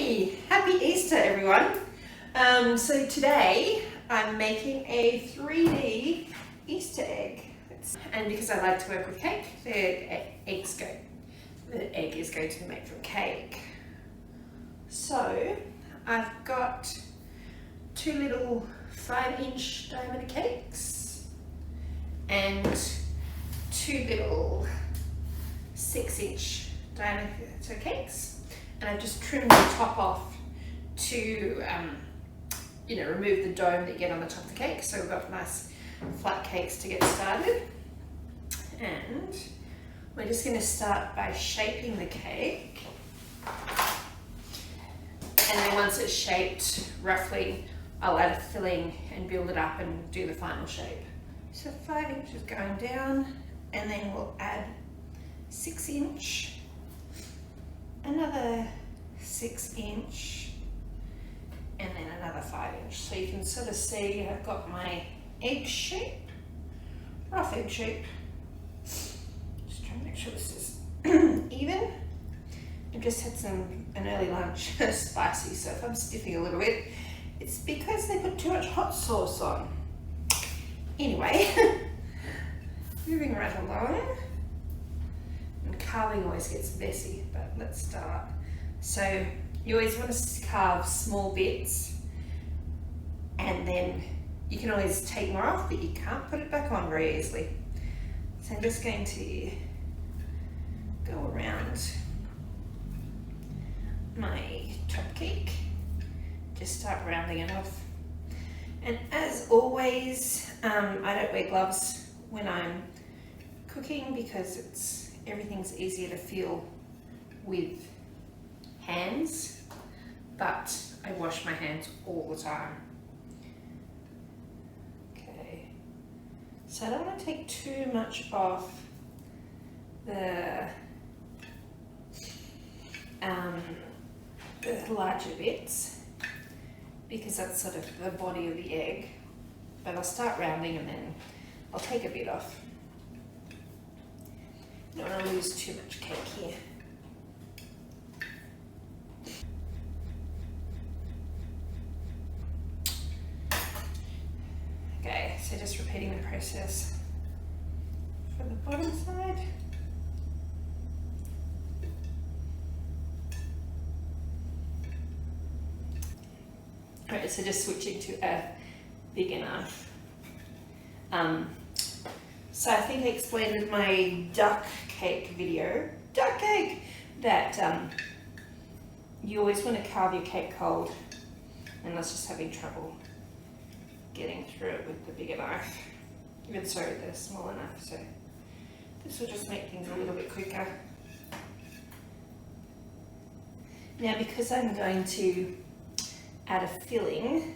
Hey, happy Easter everyone. So today I'm making a 3D Easter egg. And because I like to work with cake, the egg is going to be made from cake. So I've got two little 5-inch diameter cakes and two little 6-inch diameter cakes. And I've just trimmed the top off to, remove the dome that you get on the top of the cake. So we've got nice flat cakes to get started. And we're just going to start by shaping the cake. And then once it's shaped roughly, I'll add a filling and build it up and do the final shape. So 5 inches going down, and then we'll add 6-inch. Another 6-inch, and then another 5-inch. So you can sort of see I've got my egg shape, rough egg shape. Just trying to make sure this is even. I've just had an early lunch, spicy, so if I'm stiffing a little bit, it's because they put too much hot sauce on. Anyway, moving right along. Carving always gets messy, but let's start. So you always want to carve small bits, and then you can always take more off, but you can't put it back on very easily. So I'm just going to go around my top cake, just start rounding it off. And as always, I don't wear gloves when I'm cooking because everything's easier to feel with hands, but I wash my hands all the time. Okay, so I don't want to take too much off the larger bits because that's sort of the body of the egg, but I'll start rounding and then I'll take a bit off. I don't want to lose too much cake here. Okay, so just repeating the process for the bottom side. Alright, so just switching to a bigger knife. So I think I explained in my duck cake video, that you always want to carve your cake cold, and that's just having trouble getting through it with the bigger knife. Even sorry, the smaller knife, so this will just make things a little bit quicker. Now because I'm going to add a filling,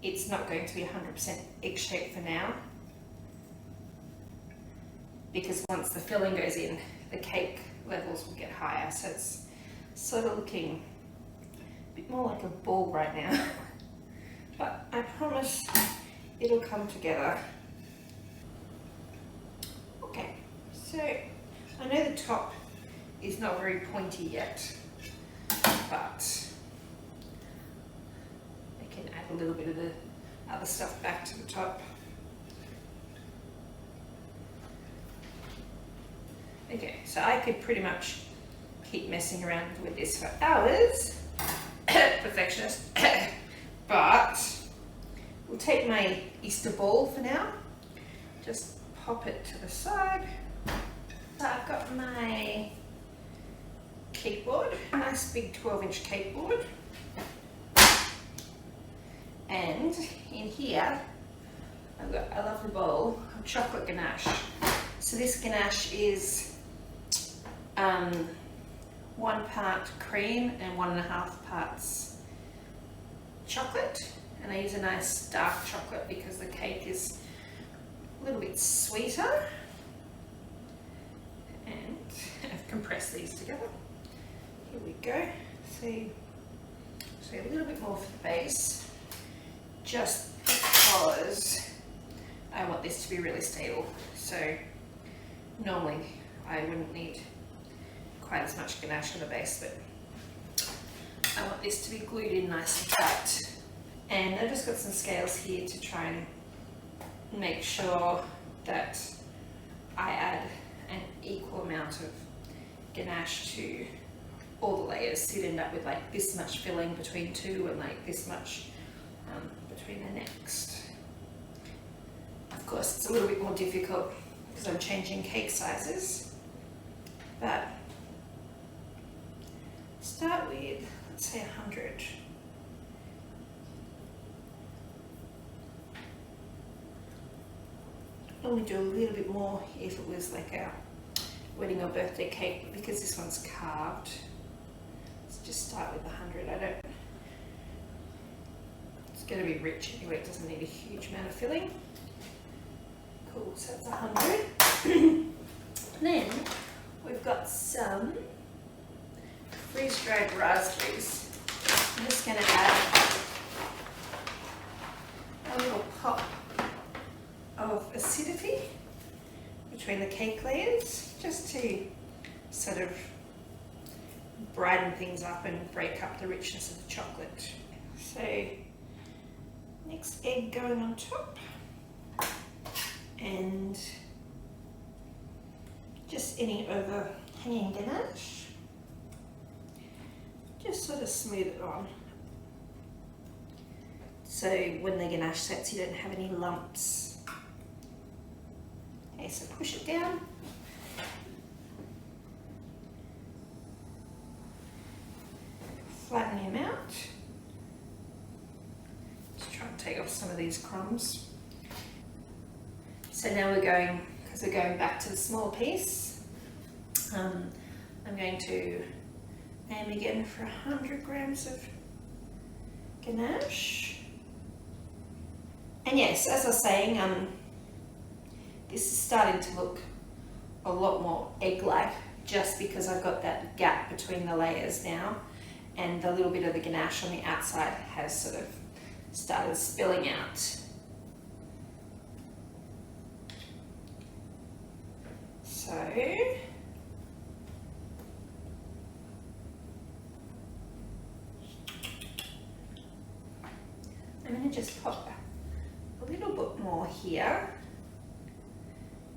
it's not going to be 100% egg shape for now, because once the filling goes in, the cake levels will get higher, so it's sort of looking a bit more like a ball right now. But I promise it'll come together. Okay, so I know the top is not very pointy yet, but I can add a little bit of the other stuff back to the top. Okay, so I could pretty much keep messing around with this for hours, perfectionist, but we'll take my Easter ball for now, just pop it to the side. So I've got my cake board, a nice big 12-inch cake board, and in here I've got a lovely bowl of chocolate ganache. So this ganache is 1 part cream and 1.5 parts chocolate, and I use a nice dark chocolate because the cake is a little bit sweeter, and I've compressed these together. Here we go. See, so a little bit more for the base, just because I want this to be really stable. So normally I wouldn't need quite as much ganache on the base, but I want this to be glued in nice and tight. And I've just got some scales here to try and make sure that I add an equal amount of ganache to all the layers, so you'd end up with like this much filling between two and like this much between the next. Of course, it's a little bit more difficult because I'm changing cake sizes, but start with, let's say 100. I only do a little bit more if it was like a wedding or birthday cake, but because this one's carved, let's just start with 100. It's going to be rich anyway, it doesn't need a huge amount of filling. Cool, so that's 100. Then we've got some freeze-dried raspberries. I'm just going to add a little pop of acidity between the cake layers, just to sort of brighten things up and break up the richness of the chocolate. So next egg going on top, and just any overhanging ganache, just sort of smooth it on, so when the ganache sets you don't have any lumps. Okay, so push it down, flatten him out, just try and take off some of these crumbs. So now we're going, because we're going back to the small piece, I'm going to aim again for 100 grams of ganache. And yes, as I was saying, this is starting to look a lot more egg-like just because I've got that gap between the layers now, and the little bit of the ganache on the outside has sort of started spilling out. So I'm going to just pop a little bit more here,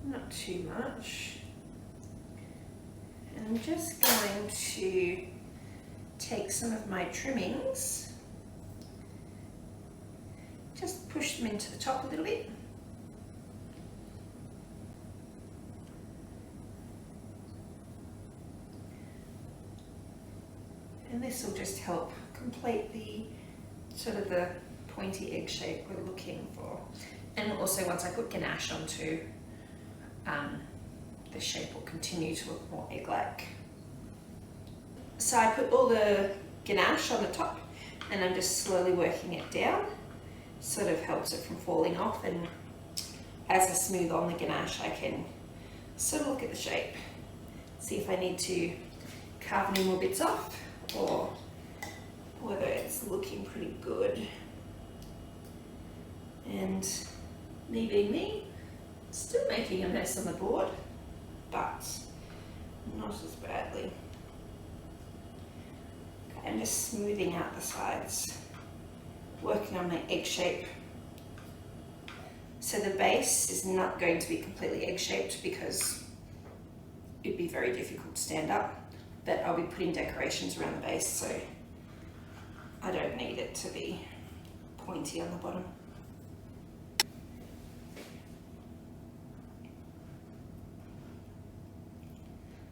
not too much, and I'm just going to take some of my trimmings, just push them into the top a little bit. And this will just help complete the sort of the pointy egg shape we're looking for. And also once I put ganache onto, the shape will continue to look more egg-like. So I put all the ganache on the top and I'm just slowly working it down. Sort of helps it from falling off, and as I smooth on the ganache I can sort of look at the shape, see if I need to carve any more bits off or whether it's looking pretty good. And me being me, still making a mess on the board, but not as badly. Okay, I'm just smoothing out the sides, working on my egg shape. So the base is not going to be completely egg-shaped because it'd be very difficult to stand up, but I'll be putting decorations around the base, so I don't need it to be pointy on the bottom.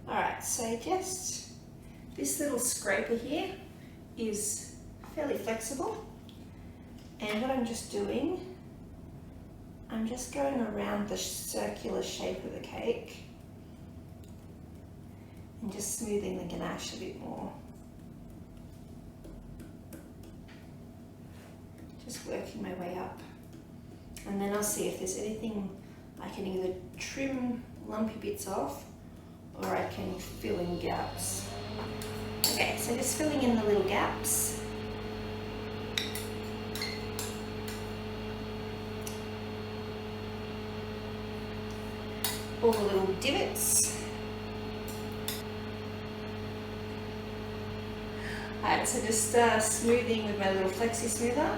Alright, so just this little scraper here is fairly flexible, and what I'm just doing, I'm just going around the circular shape of the cake and just smoothing the ganache a bit more. Just working my way up, and then I'll see if there's anything I can either trim lumpy bits off or I can fill in gaps. Okay, so just filling in the little gaps. All the little divots. Alright, so just smoothing with my little flexi smoother.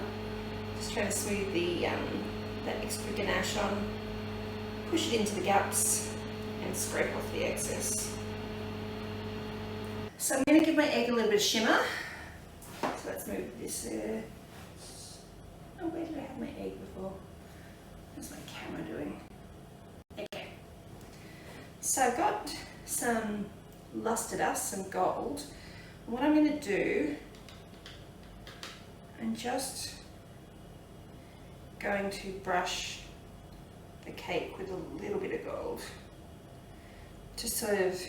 Just trying to smooth that extra ganache on. Push it into the gaps and scrape off the excess. So I'm going to give my egg a little bit of shimmer. So let's move this. Oh, where did I have my egg before? What's my camera doing? Okay. So I've got some luster dust, some gold. What I'm going to do, I'm just going to brush the cake with a little bit of gold to sort of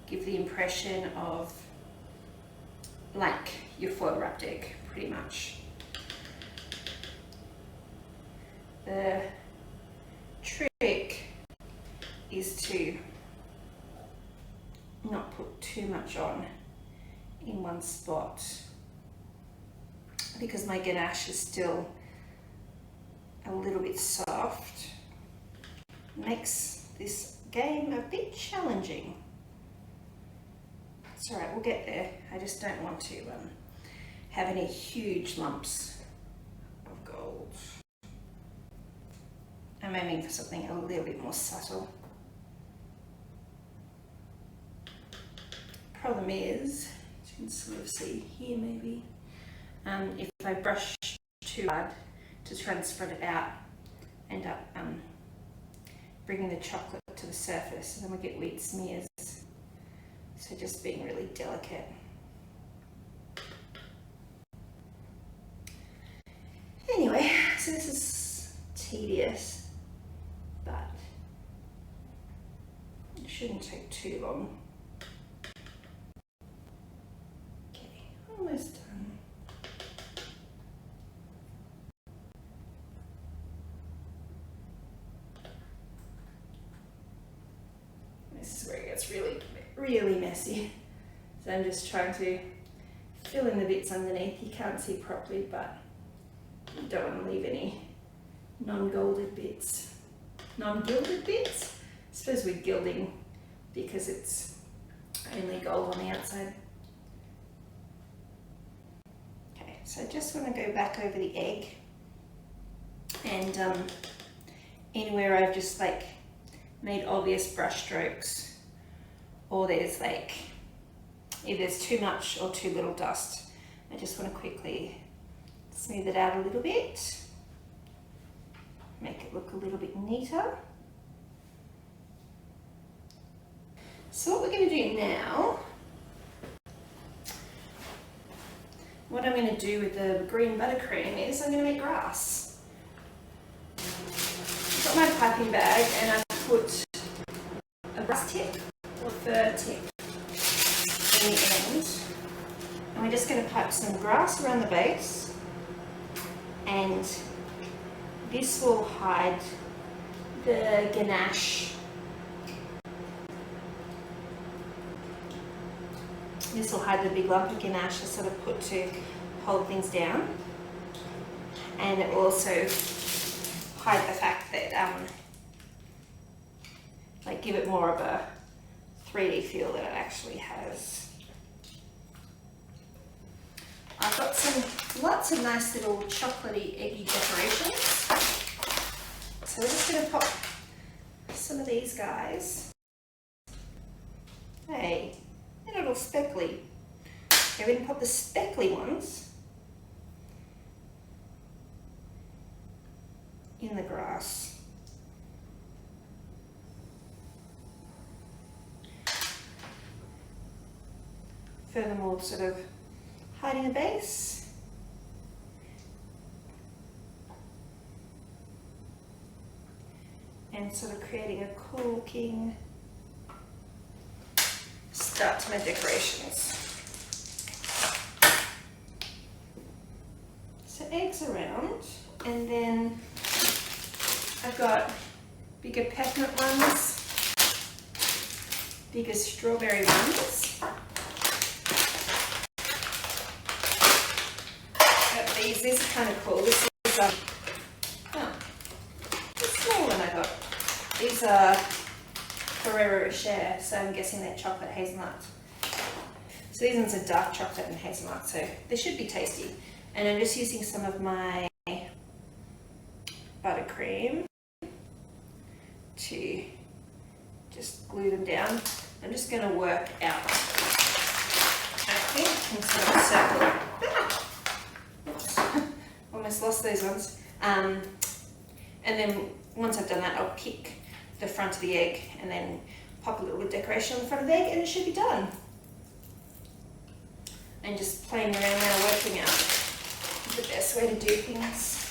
give the impression of like your foil wrapped egg, pretty much. The trick is to not put too much on in one spot because my ganache is still a little bit soft. Makes this game a bit challenging. It's alright, we'll get there. I just don't want to have any huge lumps of gold. I'm aiming for something a little bit more subtle. Problem is, you can sort of see here maybe, if I brush too hard to try and spread it out, end up bringing the chocolate to the surface and then we get weird smears. So just being really delicate. Anyway, so this is tedious, but it shouldn't take too long. Okay, almost done. This is where it gets really messy. So I'm just trying to fill in the bits underneath. You can't see properly, but you don't want to leave any non-gilded bits. Non-gilded bits? I suppose we're gilding because it's only gold on the outside. Okay, so I just want to go back over the egg and anywhere I've just like made obvious brush strokes, or there's like, if there's too much or too little dust, I just want to quickly smooth it out a little bit, make it look a little bit neater. So what we're going to do now, what I'm going to do with the green buttercream is I'm going to make grass. I've got my piping bag and I've put a grass tip or fir tip in the end, and we're just going to pipe some grass around the base, and this will hide the ganache. This will hide the big lump of ganache I sort of put to hold things down, and it will also hide the fact that like give it more of a 3D feel that it actually has. I've got lots of nice little chocolatey, eggy decorations. So we're just going to pop some of these guys. Hey, they're a little speckly. Okay, we're going to pop the speckly ones in the grass. Furthermore, sort of hiding the base. And sort of creating a cool looking start to my decorations. So eggs around, and then I've got bigger peppermint ones, bigger strawberry ones. These are kind of cool. This is the small one I got. These are Ferrero Rocher, so I'm guessing they're chocolate hazelnut. So these ones are dark chocolate and hazelnut, so they should be tasty. And I'm just using some of my buttercream to just glue them down. I'm just going to work out, I think, in sort of a circle. Oops. Almost lost those ones. And then once I've done that, I'll pick the front of the egg and then pop a little bit of decoration on the front of the egg and it should be done. And just playing around now, working out the best way to do things.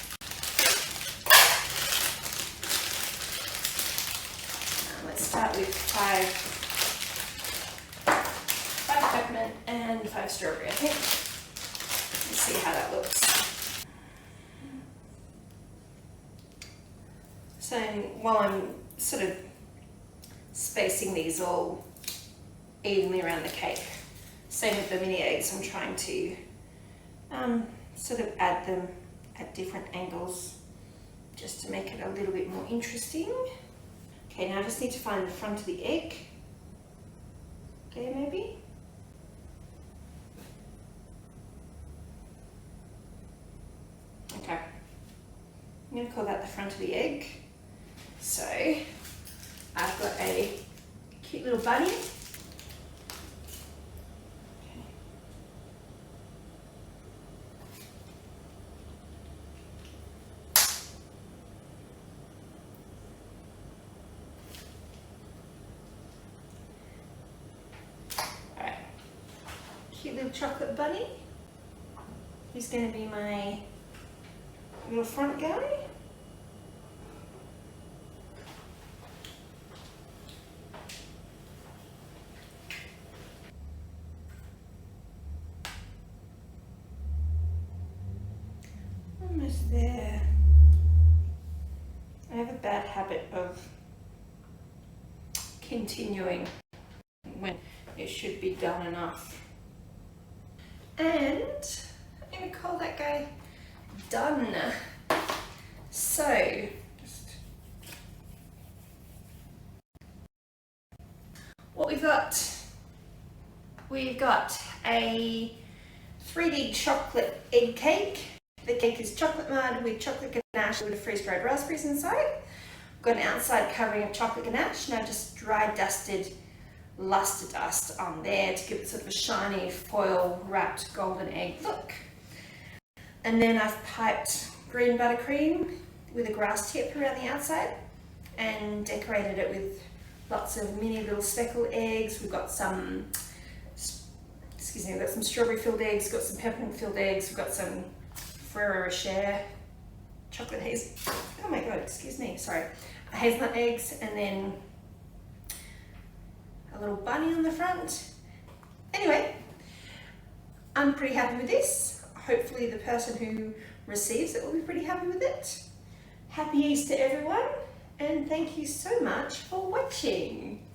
Let's start with five peppermint and 5 strawberry, I think. Let's see how that looks. So while I'm sort of spacing these all evenly around the cake, same with the mini eggs, I'm trying to sort of add them at different angles just to make it a little bit more interesting. Okay, now I just need to find the front of the egg. Okay, maybe. Okay, I'm going to call that the front of the egg. So I've got a cute little bunny. Alright, cute little chocolate bunny. He's going to be my little front guy. Almost there. I have a bad habit of continuing when it should be done enough. And I'm going to call that guy done. So, what we've got a 3D chocolate egg cake. The cake is chocolate mud with chocolate ganache with freeze-dried raspberries inside. I've got an outside covering of chocolate ganache, and I've just dry dusted luster dust on there to give it sort of a shiny foil wrapped golden egg look. And then I've piped green buttercream with a grass tip around the outside and decorated it with lots of mini little speckled eggs. We've got some, we've got some strawberry filled eggs, got some peppermint filled eggs, we've got some Ferrero Rocher chocolate oh my god, excuse me, sorry, hazelnut eggs, and then a little bunny on the front. Anyway, I'm pretty happy with this. Hopefully the person who receives it will be pretty happy with it. Happy Easter everyone, and thank you so much for watching.